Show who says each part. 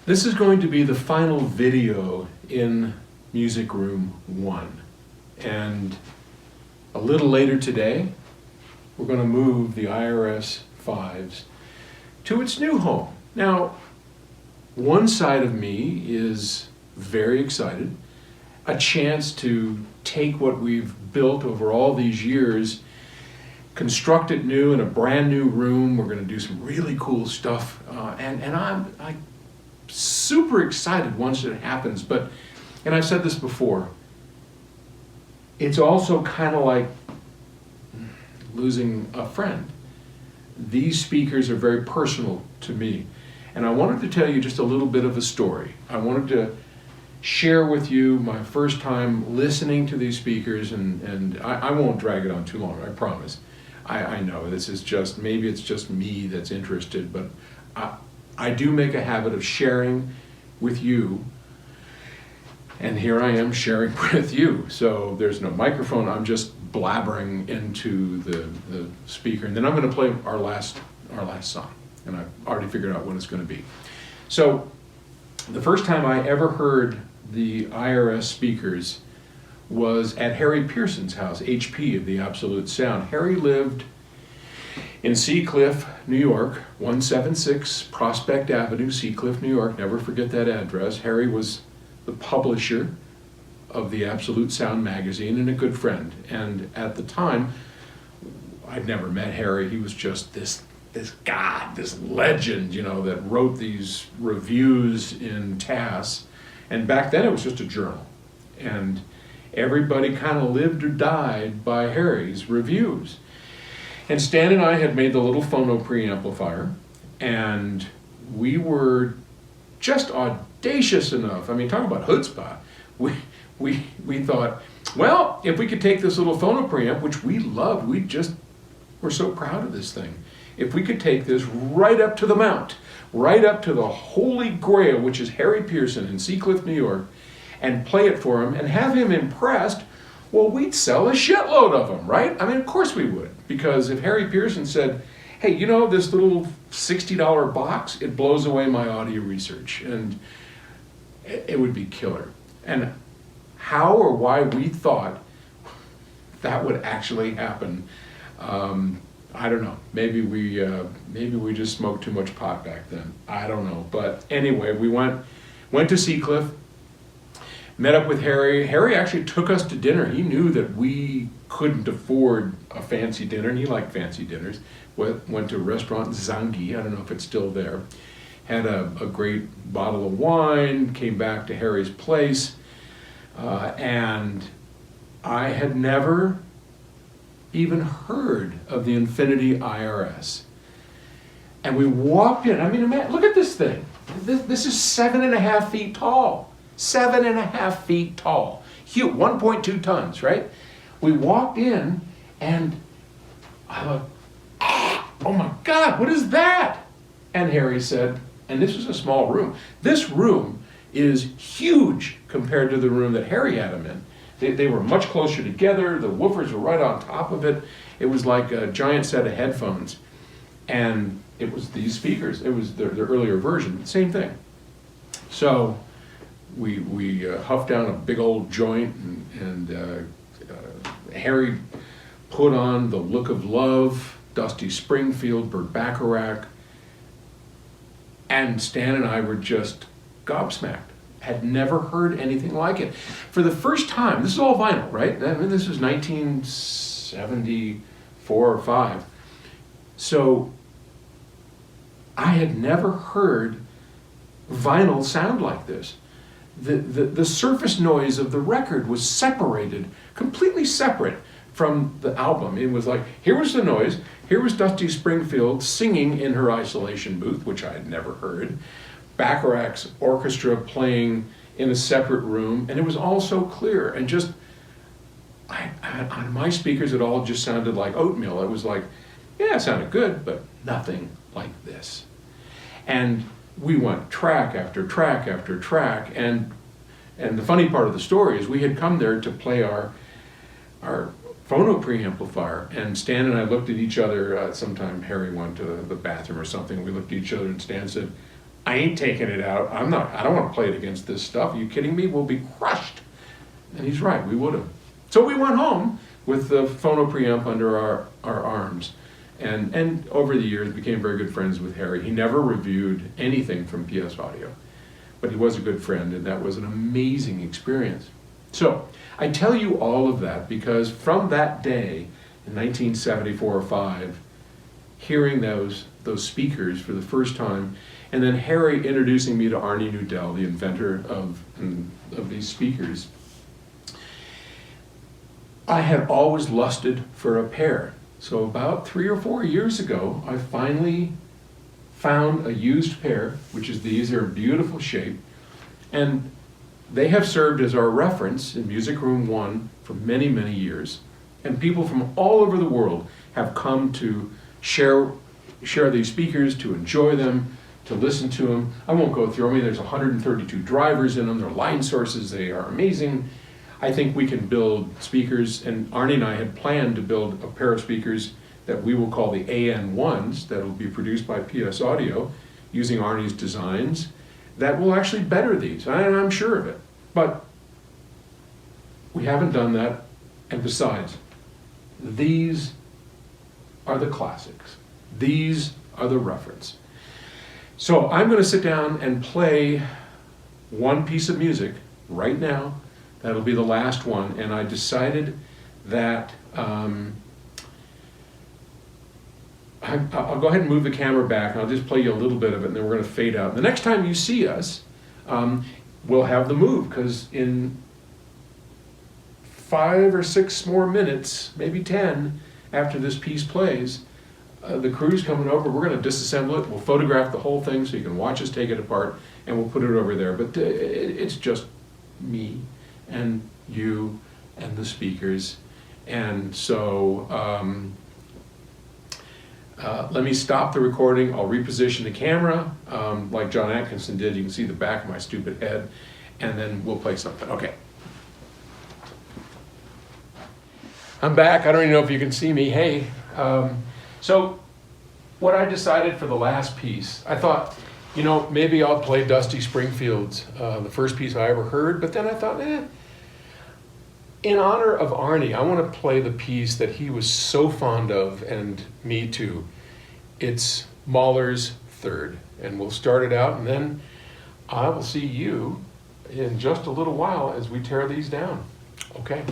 Speaker 1: This is going to be the final video in Music Room 1. And a little later today, we're going to move the IRS 5s to its new home. Now, one side of me is very excited. A chance to take what we've built over all these years, construct it new in a brand new room. We're going to do some really cool stuff. And I'm super excited once it happens. But, and I've said this before, it's also kind of like losing a friend. These speakers are very personal to me. And I wanted to tell you just a little bit of a story. I wanted to share with you my first time listening to these speakers, and I won't drag it on too long, I promise. I know this is just, maybe it's just me that's interested, but I do make a habit of sharing with you, and here I am sharing with you. So there's no microphone, I'm just blabbering into the speaker, and then I'm going to play our last song, and I've already figured out what it's going to be. So the first time I ever heard the IRS speakers was at Harry Pearson's house, HP of the Absolute Sound. Harry lived in Seacliff, New York, 176 Prospect Avenue, Seacliff, New York. Never forget that address. Harry was the publisher of the Absolute Sound magazine and a good friend. And at the time, I'd never met Harry. He was just this god, this legend, you know, that wrote these reviews in TASS. And back then it was just a journal. And everybody kind of lived or died by Harry's reviews. And Stan and I had made the little phono preamplifier, and we were just audacious enough. I mean, talk about chutzpah. We thought, well, if we could take this little phono preamp, which we loved, we're so proud of this thing. If we could take this right up to the mount, right up to the Holy Grail, which is Harry Pearson in Seacliff, New York, and play it for him and have him impressed, well, we'd sell a shitload of them, right? I mean, of course we would, because if Harry Pearson said, hey, you know, this little $60 box, it blows away my audio research, and it would be killer. And how or why we thought that would actually happen, I don't know. Maybe we just smoked too much pot back then. I don't know. But anyway, we went to Seacliff, met up with Harry. Harry actually took us to dinner. He knew that we couldn't afford a fancy dinner, and he liked fancy dinners. Went to a restaurant, Zangi, I don't know if it's still there. Had a great bottle of wine, came back to Harry's place, and I had never even heard of the Infinity IRS. And we walked in, I mean, look at this thing. This is 7.5 feet tall. 7.5 feet tall. Huge, 1.2 tons, right? We walked in and I thought, oh my God, what is that? And Harry said, and this was a small room. This room is huge compared to the room that Harry had him in. They were much closer together. The woofers were right on top of it. It was like a giant set of headphones. And it was these speakers. It was their earlier version, same thing. So we huffed down a big old joint, and Harry put on The Look of Love, Dusty Springfield, Burt Bacharach, and Stan and I were just gobsmacked. Had never heard anything like it. For the first time, this is all vinyl, right? I mean, this was 1974 or 5. So I had never heard vinyl sound like this. The surface noise of the record was separated, completely separate from the album. It was like, here was the noise, here was Dusty Springfield singing in her isolation booth, which I had never heard. Bacharach's orchestra playing in a separate room, and it was all so clear. And just, on my speakers, it all just sounded like oatmeal. It was like, yeah, it sounded good, but nothing like this. And we went track after track after track, and the funny part of the story is we had come there to play our phono preamplifier, and Stan and I looked at each other. Sometime Harry went to the bathroom or something. We looked at each other, and Stan said, I ain't taking it out. I don't want to play it against this stuff. Are you kidding me? We'll be crushed. And he's right, we would have. So we went home with the phono preamp under our arms. And over the years became very good friends with Harry. He never reviewed anything from PS Audio, but he was a good friend, and that was an amazing experience. So I tell you all of that because from that day in 1974 or 5, hearing those speakers for the first time, and then Harry introducing me to Arnie Nudell, the inventor of these speakers, I had always lusted for a pair. So about 3 or 4 years ago, I finally found a used pair, which is these. They're in beautiful shape. And they have served as our reference in Music Room 1 for many, many years. And people from all over the world have come to share these speakers, to enjoy them, to listen to them. I won't go through them. There's 132 drivers in them. They're line sources. They are amazing. I think we can build speakers, and Arnie and I had planned to build a pair of speakers that we will call the AN1s that will be produced by PS Audio using Arnie's designs that will actually better these, and I'm sure of it. But we haven't done that, and besides, these are the classics. These are the reference. So I'm going to sit down and play one piece of music right now. That'll be the last one, and I decided that I'll go ahead and move the camera back, and I'll just play you a little bit of it, and then we're going to fade out. The next time you see us, we'll have the move, because in 5 or 6 more minutes, maybe 10, after this piece plays, the crew's coming over. We're going to disassemble it. We'll photograph the whole thing so you can watch us take it apart, and we'll put it over there. But it's just me and you and the speakers. And so let me stop the recording. I'll reposition the camera like John Atkinson did. You can see the back of my stupid head, and then we'll play something. Okay. I'm back. I don't even know if you can see me. Hey. So what I decided for the last piece, I thought, you know, maybe I'll play Dusty Springfield's, the first piece I ever heard, but then I thought, in honor of Arnie, I want to play the piece that he was so fond of, and me too. It's Mahler's Third, and we'll start it out, and then I will see you in just a little while as we tear these down. Okay.